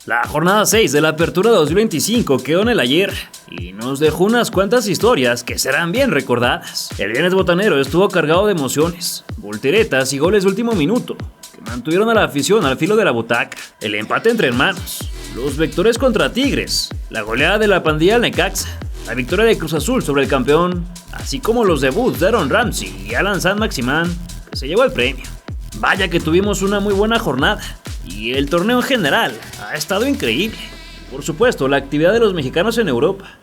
La jornada 6 de la Apertura 2025 quedó en el ayer y nos dejó unas cuantas historias que serán bien recordadas. El viernes botanero estuvo cargado de emociones, volteretas y goles de último minuto que mantuvieron a la afición al filo de la butaca. El empate entre hermanos, los vectores contra Tigres, la goleada de la pandilla al Necaxa, la victoria de Cruz Azul sobre el campeón, así como los debuts de Aaron Ramsey y Alan Saint-Maximin, que se llevó el premio. Vaya que tuvimos una muy buena jornada. Y el torneo en general ha estado increíble. Por supuesto, la actividad de los mexicanos en Europa.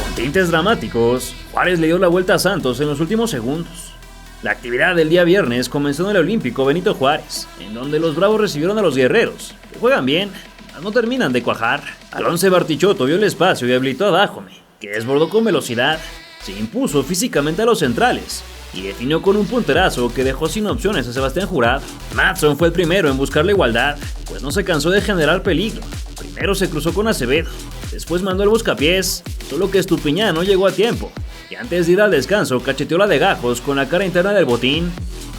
Con tintes dramáticos, Juárez le dio la vuelta a Santos en los últimos segundos. La actividad del día viernes comenzó en el Olímpico Benito Juárez, en donde los Bravos recibieron a los Guerreros, que juegan bien, mas no terminan de cuajar. Alonce Bartichotto vio el espacio y habilitó a Dajome, que desbordó con velocidad, se impuso físicamente a los centrales y definió con un punterazo que dejó sin opciones a Sebastián Jurado. Madson fue el primero en buscar la igualdad, pues no se cansó de generar peligro. Primero se cruzó con Acevedo, después mandó el buscapiés, solo que Estupiñán no llegó a tiempo. Y antes de ir al descanso, cacheteó la de Gajos con la cara interna del botín.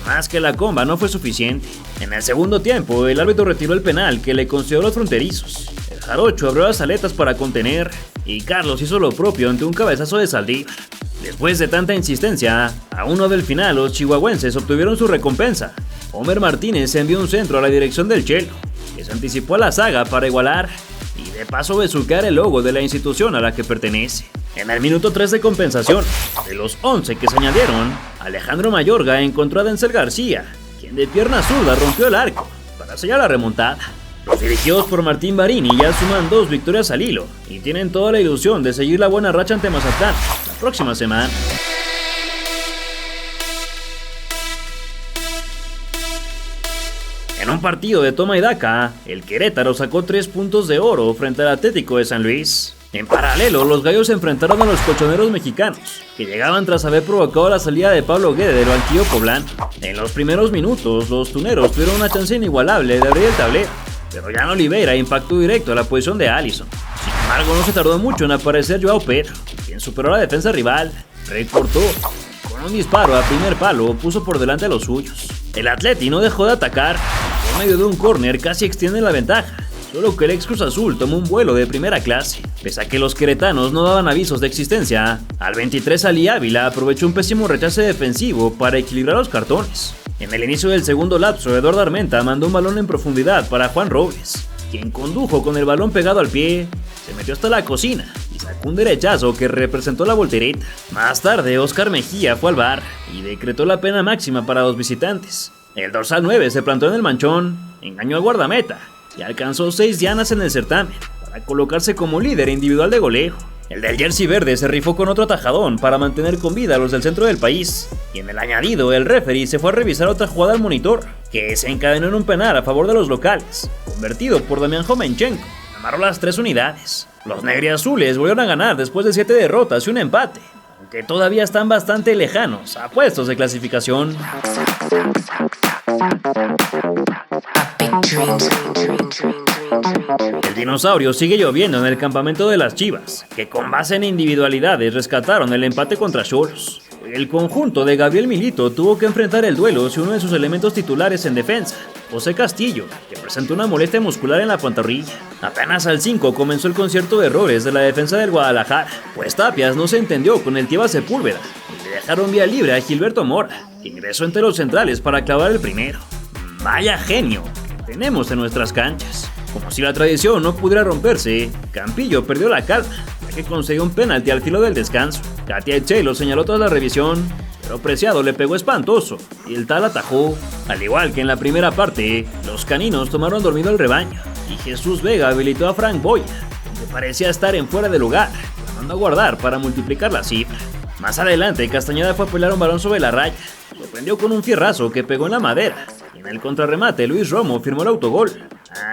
Más que la comba no fue suficiente. En el segundo tiempo, el árbitro retiró el penal que le concedió a los fronterizos. El jarocho abrió las aletas para contener, y Carlos hizo lo propio ante un cabezazo de Saldívar. Después de tanta insistencia, a uno del final los chihuahuenses obtuvieron su recompensa. Homer Martínez envió un centro a la dirección del Chelo, que se anticipó a la saga para igualar y de paso besuquear el logo de la institución a la que pertenece. En el minuto 3 de compensación, de los 11 que se añadieron, Alejandro Mayorga encontró a Denzel García, quien de pierna zurda rompió el arco para sellar la remontada. Los dirigidos por Martín Barini ya suman 2 victorias al hilo y tienen toda la ilusión de seguir la buena racha ante Mazatlán la próxima semana. En un partido de toma y daca, el Querétaro sacó 3 puntos de oro frente al Atlético de San Luis. En paralelo, los gallos se enfrentaron a los colchoneros mexicanos, que llegaban tras haber provocado la salida de Pablo Guede del banquillo poblano. En los primeros minutos, los tuneros tuvieron una chance inigualable de abrir el tablero, pero Jan Oliveira impactó directo a la posición de Alisson. Sin embargo, no se tardó mucho en aparecer Joao Pedro, quien superó a la defensa rival, recortó, con un disparo a primer palo puso por delante a los suyos. El Atleti no dejó de atacar, y por medio de un córner casi extiende la ventaja. Solo que el ex Cruz Azul tomó un vuelo de primera clase. Pese a que los queretanos no daban avisos de existencia, al 23 Ali Ávila aprovechó un pésimo rechace defensivo para equilibrar los cartones. En el inicio del segundo lapso, Eduardo Armenta mandó un balón en profundidad para Juan Robles, quien condujo con el balón pegado al pie, se metió hasta la cocina y sacó un derechazo que representó la voltereta. Más tarde, Oscar Mejía fue al VAR y decretó la pena máxima para los visitantes. El dorsal 9 se plantó en el manchón, engañó al guardameta y alcanzó 6 dianas en el certamen para colocarse como líder individual de goleo. El del jersey verde se rifó con otro atajadón para mantener con vida a los del centro del país, y en el añadido el referee se fue a revisar otra jugada al monitor, que se encadenó en un penal a favor de los locales, convertido por Damián Jomenchenko. Amarró las 3 unidades. Los negriazules volvieron a ganar después de 7 derrotas y un empate, aunque todavía están bastante lejanos a puestos de clasificación. El dinosaurio sigue lloviendo en el campamento de las Chivas, que con base en individualidades rescataron el empate contra Xolos. El conjunto de Gabriel Milito tuvo que enfrentar el duelo sin uno de sus elementos titulares en defensa, José Castillo, que presentó una molestia muscular en la pantorrilla. Apenas al 5 comenzó el concierto de errores de la defensa del Guadalajara, pues Tapias no se entendió con el Tiba Sepúlveda y le dejaron vía libre a Gilberto Mora, que ingresó entre los centrales para clavar el primero. Vaya genio que tenemos en nuestras canchas. Como si la tradición no pudiera romperse, Campillo perdió la calma, ya que consiguió un penalti al filo del descanso. Katia Eche lo señaló tras la revisión, pero Preciado le pegó espantoso y el tal atajó. Al igual que en la primera parte, los caninos tomaron dormido al rebaño y Jesús Vega habilitó a Frank Boya, que parecía estar en fuera de lugar, mandó a guardar para multiplicar la cifra. Más adelante, Castañeda fue a pelear un balón sobre la raya, sorprendió con un fierrazo que pegó en la madera. En el contrarremate, Luis Romo firmó el autogol,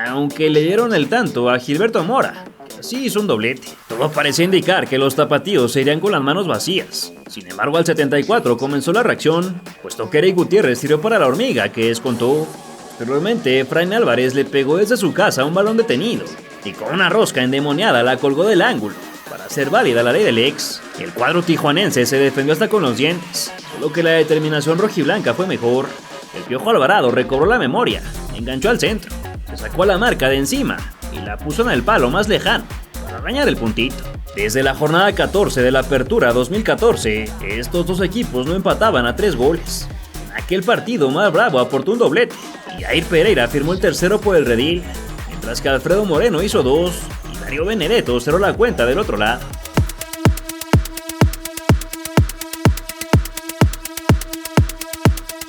aunque le dieron el tanto a Gilberto Mora, que Así hizo un doblete. Todo parecía indicar que los tapatíos se irían con las manos vacías. Sin embargo, al 74 comenzó la reacción, puesto que Eric Gutiérrez tiró para la hormiga, que descontó. Posteriormente, Efraín Álvarez le pegó desde su casa un balón detenido y con una rosca endemoniada la colgó del ángulo. Para hacer válida la ley del ex, el cuadro tijuanense se defendió hasta con los dientes, solo que la determinación rojiblanca fue mejor. El Piojo Alvarado recobró la memoria, enganchó al centro, se sacó a la marca de encima y la puso en el palo más lejano para arañar el puntito. Desde la jornada 14 de la Apertura 2014, estos dos equipos no empataban a 3 goles. En aquel partido, Mar Bravo aportó un doblete y Jair Pereira firmó el tercero por el redil, mientras que Alfredo Moreno hizo 2 y Darío Benedetto cerró la cuenta del otro lado.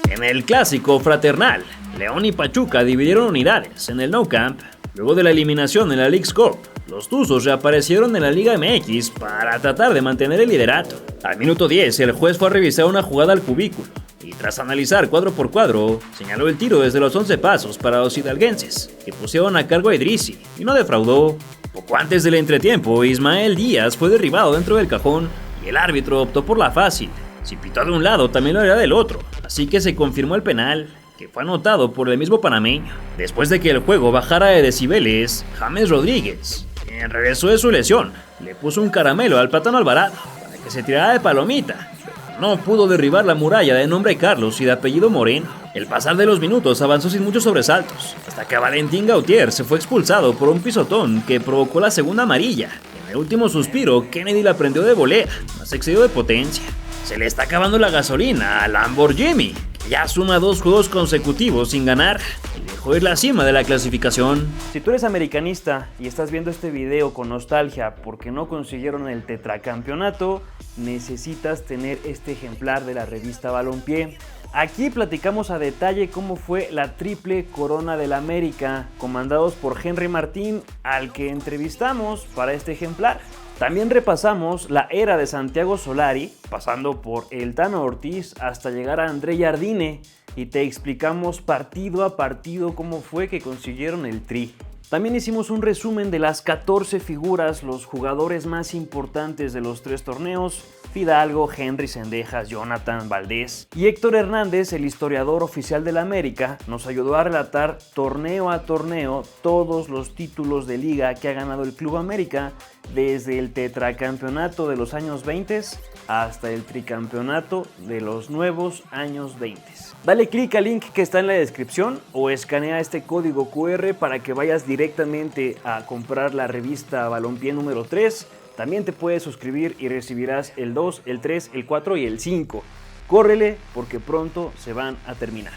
En el clásico fraternal, León y Pachuca dividieron unidades en el Nou Camp. Luego de la eliminación en la Leagues Cup, los Tuzos reaparecieron en la Liga MX para tratar de mantener el liderato. Al minuto 10, el juez fue a revisar una jugada al cubículo y tras analizar cuadro por cuadro, señaló el tiro desde los 11 pasos para los hidalguenses, que pusieron a cargo a Idrissi y no defraudó. Poco antes del entretiempo, Ismael Díaz fue derribado dentro del cajón y el árbitro optó por la fácil. Si pitó de un lado, también lo haría del otro, así que se confirmó el penal, que fue anotado por el mismo panameño. Después de que el juego bajara de decibeles, James Rodríguez, quien regresó de su lesión, le puso un caramelo al Plátano Alvarado para que se tirara de palomita. No pudo derribar la muralla de nombre Carlos y de apellido Moreno. El pasar de los minutos avanzó sin muchos sobresaltos, hasta que Valentín Gautier se fue expulsado por un pisotón que provocó la segunda amarilla. En el último suspiro, Kennedy la prendió de volea, más excedido de potencia. Se le está acabando la gasolina a Lamborghini, que ya suma 2 juegos consecutivos sin ganar y dejó ir la cima de la clasificación. Si tú eres americanista y estás viendo este video con nostalgia porque no consiguieron el tetracampeonato, necesitas tener este ejemplar de la revista Balompié. Aquí platicamos a detalle cómo fue la triple corona del América, comandados por Henry Martín, al que entrevistamos para este ejemplar. También repasamos la era de Santiago Solari, pasando por el Tano Ortiz hasta llegar a André Jardine, y te explicamos partido a partido cómo fue que consiguieron el tri. También hicimos un resumen de las 14 figuras, los jugadores más importantes de los 3 torneos: Fidalgo, Henry Cendejas, Jonathan Valdés y Héctor Hernández, el historiador oficial del América, nos ayudó a relatar torneo a torneo todos los títulos de liga que ha ganado el Club América, desde el tetracampeonato de los años 20 hasta el tricampeonato de los nuevos años 20. Dale clic al link que está en la descripción o escanea este código QR para que vayas directamente a comprar la revista Balompié número 3. También te puedes suscribir y recibirás el 2, el 3, el 4 y el 5. Córrele porque pronto se van a terminar.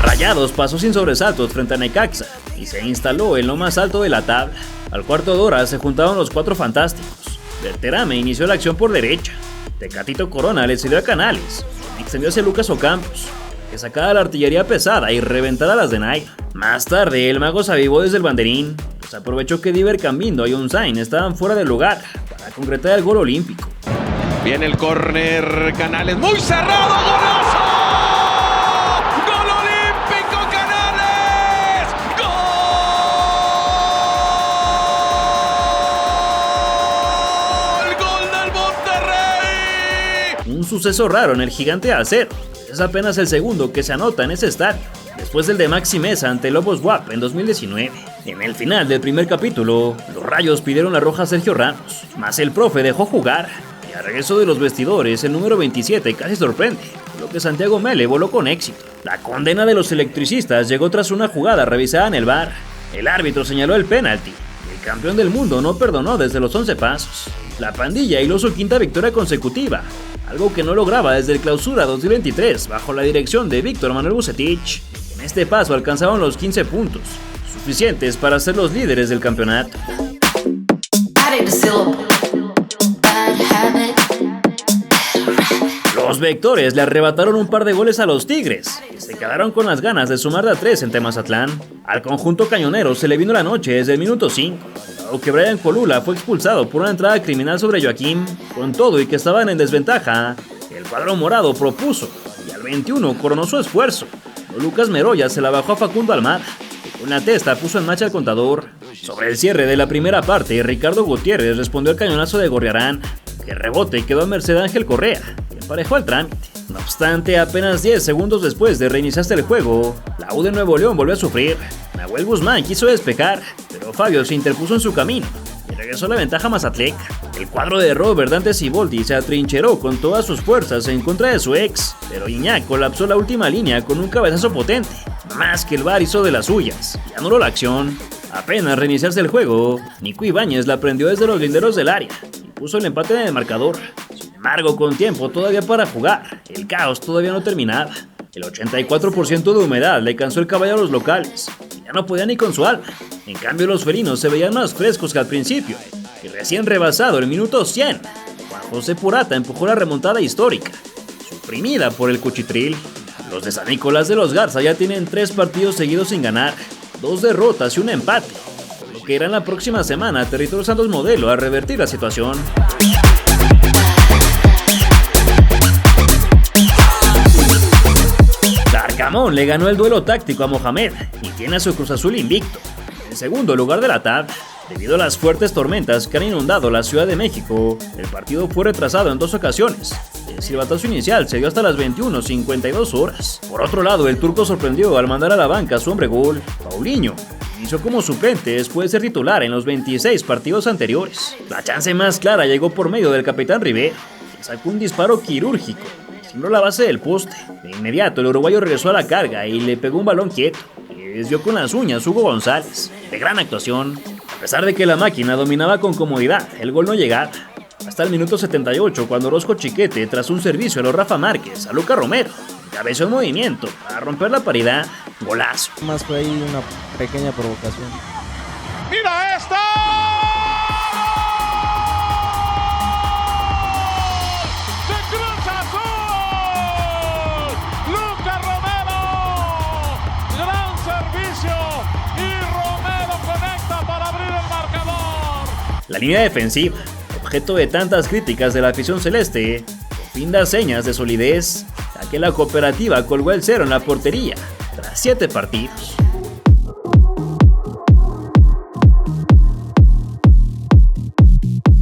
Rayados pasó sin sobresaltos frente a Necaxa y se instaló en lo más alto de la tabla. Al cuarto de hora se juntaron los 4 fantásticos. Berterame inició la acción por derecha. Tecatito Corona le cedió a Canales. Extendió hacia Lucas Ocampos, que sacaba la artillería pesada y reventara las de Naira. Más tarde, el mago se avivó desde el banderín, pues aprovechó que Diver Cambindo y Unzain estaban fuera del lugar para concretar el gol olímpico. Viene el córner, Canales, muy cerrado, ¡golazo! ¡Gol olímpico, Canales! ¡Gol! ¡Gol del Monterrey! Un suceso raro en el Gigante de Acero. Es apenas el segundo que se anota en ese estadio, después del de Maxi Mesa ante Lobos WAP en 2019. En el final del primer capítulo, los Rayos pidieron la roja a Sergio Ramos, mas el profe dejó jugar, y al regreso de los vestidores, el número 27 casi sorprende, lo que Santiago Mele voló con éxito. La condena de los electricistas llegó tras una jugada revisada en el VAR. El árbitro señaló el penalti, y el campeón del mundo no perdonó desde los 11 pasos. La pandilla hiló su 5ª victoria consecutiva, algo que no lograba desde el Clausura 2023 bajo la dirección de Víctor Manuel Vucetich. En este paso alcanzaron los 15 puntos, suficientes para ser los líderes del campeonato. Los Vectores le arrebataron un par de goles a los Tigres y se quedaron con las ganas de sumar de a 3 en Temazatlán. Al conjunto cañonero se le vino la noche desde el minuto 5, dado que Brian Colula fue expulsado por una entrada criminal sobre Joaquín. Con todo y que estaban en desventaja, el cuadro morado propuso y al 21 coronó su esfuerzo, Lucas Meroya se la bajó a Facundo Almada, que con la testa puso en marcha el contador. Sobre el cierre de la primera parte, Ricardo Gutiérrez respondió al cañonazo de Gorriarán, que rebote y quedó a merced de Ángel Correa, que emparejó al trámite. No obstante, apenas 10 segundos después de reiniciarse el juego, la U de Nuevo León volvió a sufrir. Nahuel Guzmán quiso despejar, pero Fabio se interpuso en su camino y regresó la ventaja a Mazatlán. El cuadro de Robert Dante Siboldi se atrincheró con todas sus fuerzas en contra de su ex, pero Iñak colapsó la última línea con un cabezazo potente, más que el VAR hizo de las suyas y anuló la acción. Apenas reiniciarse el juego, Nico Ibáñez la prendió desde los linderos del área y puso el empate en el marcador. Sin embargo, con tiempo todavía para jugar, el caos todavía no terminaba. El 84% de humedad le cansó el caballo a los locales, y ya no podían ni con su alma. En cambio, los felinos se veían más frescos que al principio, y recién rebasado el minuto 100, Juan José Purata empujó la remontada histórica, suprimida por el Cuchitril. Los de San Nicolás de los Garza ya tienen 3 partidos seguidos sin ganar, 2 derrotas y un empate, por lo que irán la próxima semana a Territorio Santos Modelo a revertir la situación. Arcamón le ganó el duelo táctico a Mohamed y tiene a su Cruz Azul invicto, en segundo lugar de la tabla. Debido a las fuertes tormentas que han inundado la Ciudad de México, el partido fue retrasado en 2 ocasiones. El silbatazo inicial se dio hasta las 21:52 horas. Por otro lado, el turco sorprendió al mandar a la banca a su hombre gol, Paulinho. Inició como suplente después de ser titular en los 26 partidos anteriores. La chance más clara llegó por medio del capitán Rivera, que sacó un disparo quirúrgico, sembró la base del poste. De inmediato el uruguayo regresó a la carga y le pegó un balón quieto, que desvió con las uñas Hugo González. De gran actuación. A pesar de que la máquina dominaba con comodidad, el gol no llegaba. Hasta el minuto 78, cuando Orozco Chiquete, tras un servicio a los Rafa Márquez, a Luca Romero, encabezó el movimiento para romper la paridad. Golazo. Más fue ahí una pequeña provocación. ¡Mira esta! ¡De Cruz Azul! ¡Luca Romero! ¡Gran servicio! Y Romero conecta para abrir el marcador. La línea defensiva, objeto de tantas críticas de la afición celeste, por fin da señas de solidez, ya que la cooperativa colgó el 0 en la portería tras 7 partidos.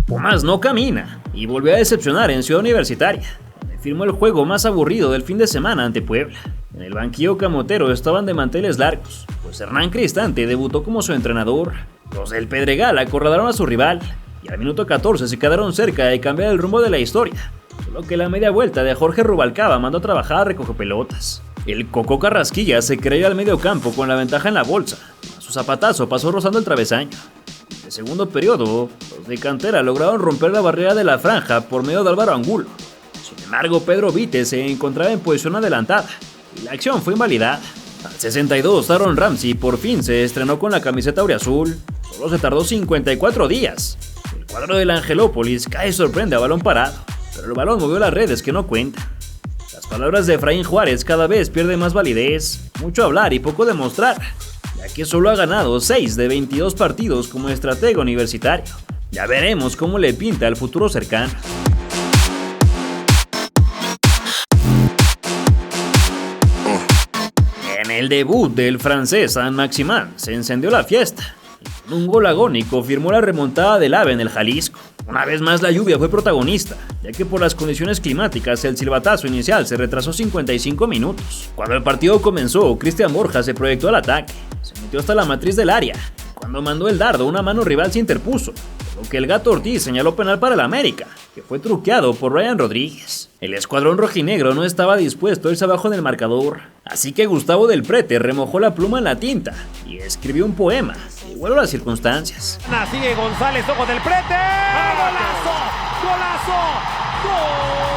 Pumas no camina y volvió a decepcionar en Ciudad Universitaria, donde firmó el juego más aburrido del fin de semana ante Puebla. En el banquillo camotero estaban de manteles largos, pues Hernán Cristante debutó como su entrenador. Los del Pedregal acorralaron a su rival y al minuto 14 se quedaron cerca de cambiar el rumbo de la historia, solo que la media vuelta de Jorge Rubalcaba mandó a trabajar a recogepelotas. El Cocó Carrasquilla se creía al medio campo con la ventaja en la bolsa. A su zapatazo pasó rozando el travesaño. En el segundo periodo, los de cantera lograron romper la barrera de la franja por medio de Álvaro Angulo. Sin embargo, Pedro Vite se encontraba en posición adelantada y la acción fue invalidada. Al 62, Aaron Ramsey por fin se estrenó con la camiseta auriazul. Solo se tardó 54 días. El cuadro del Angelópolis cae y sorprende a balón parado, pero el balón movió las redes que no cuentan. Las palabras de Efraín Juárez cada vez pierden más validez, mucho hablar y poco demostrar, ya que solo ha ganado 6 de 22 partidos como estratega universitario. Ya veremos cómo le pinta el futuro cercano. En el debut del francés Saint-Maximin se encendió la fiesta. Con un gol agónico firmó la remontada del AVE en el Jalisco. Una vez más la lluvia fue protagonista, ya que por las condiciones climáticas el silbatazo inicial se retrasó 55 minutos. Cuando el partido comenzó, Cristian Borja se proyectó al ataque, se metió hasta la matriz del área. Cuando mandó el dardo, una mano rival se interpuso, por lo que el Gato Ortiz señaló penal para el América, que fue truqueado por Ryan Rodríguez. El escuadrón rojinegro no estaba dispuesto a irse abajo en el marcador, así que Gustavo del Prete remojó la pluma en la tinta y escribió un poema, igual a las circunstancias. Sigue González, ojo del Prete. ¡Golazo! ¡Golazo! ¡Golazo!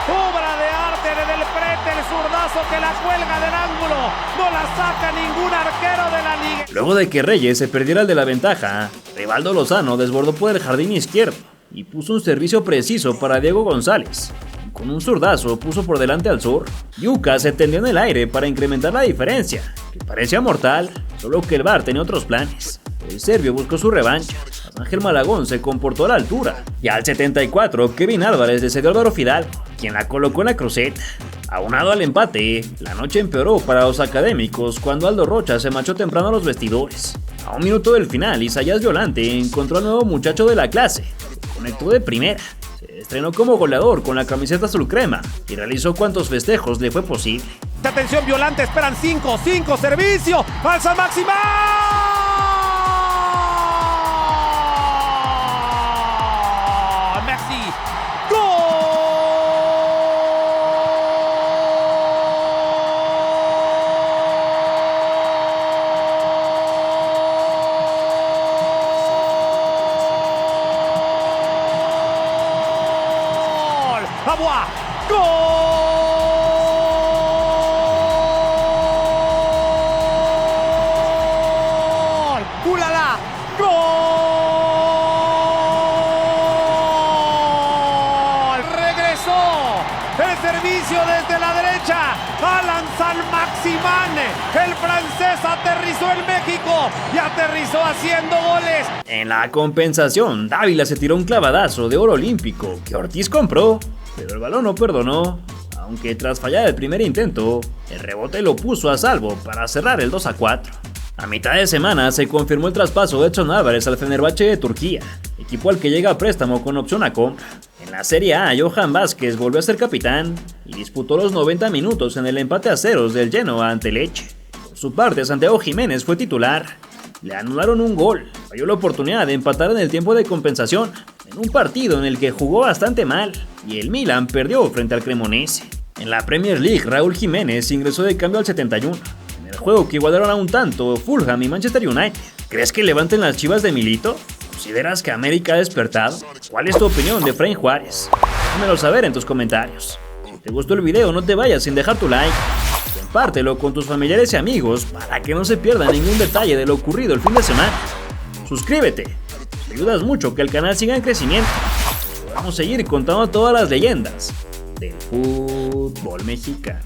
Obra de arte de del Prete, el zurdazo que la cuelga del ángulo. No la saca ningún arquero de la liga. Luego de que Reyes se perdiera el de la ventaja, Rivaldo Lozano desbordó por el jardín izquierdo y puso un servicio preciso para Diego González. Con un zurdazo puso por delante al Sur. Yuca se tendió en el aire para incrementar la diferencia, que parecía mortal, solo que el VAR tenía otros planes. el serbio buscó su revancha. Ángel Malagón se comportó a la altura. Y al 74, Kevin Álvarez le cedió a Álvaro Fidalgo, quien la colocó en la cruceta. Aunado al empate, la noche empeoró para los académicos cuando Aldo Rocha se marchó temprano a los vestidores. A un minuto del final, Isaías Violante encontró al nuevo muchacho de la clase. Conectó de primera. Se estrenó como goleador con la camiseta azul crema y realizó cuantos festejos le fue posible. Atención, Violante, esperan 5, servicio, falsa máxima. Messi, gol. Agua, gol. ¡Ulala! ¡Gol! ¡Regresó! El servicio desde la derecha. Alan San Maximán. El francés aterrizó en México y aterrizó haciendo goles. En la compensación, Dávila se tiró un clavadazo de oro olímpico que Ortiz compró, pero el balón no perdonó. Aunque tras fallar el primer intento, el rebote lo puso a salvo para cerrar el 2-4. A mitad de semana se confirmó el traspaso de Edson Álvarez al Fenerbahce de Turquía, equipo al que llega a préstamo con opción a compra. En la Serie A, Johan Vázquez volvió a ser capitán y disputó los 90 minutos en el empate a ceros del Genoa ante Lecce. Por su parte, Santiago Jiménez fue titular. Le anularon un gol, falló la oportunidad de empatar en el tiempo de compensación, en un partido en el que jugó bastante mal, y el Milan perdió frente al Cremonese. En la Premier League, Raúl Jiménez ingresó de cambio al 71. En el juego que igualaron a un tanto Fulham y Manchester United. ¿Crees que levanten las Chivas de Milito? ¿Consideras que América ha despertado? ¿Cuál es tu opinión de Efraín Juárez? Déjamelo saber en tus comentarios. Si te gustó el video, no te vayas sin dejar tu like. Compártelo con tus familiares y amigos para que no se pierda ningún detalle de lo ocurrido el fin de semana. Suscríbete, te ayudas mucho que el canal siga en crecimiento. Vamos a seguir contando todas las leyendas del fútbol mexicano.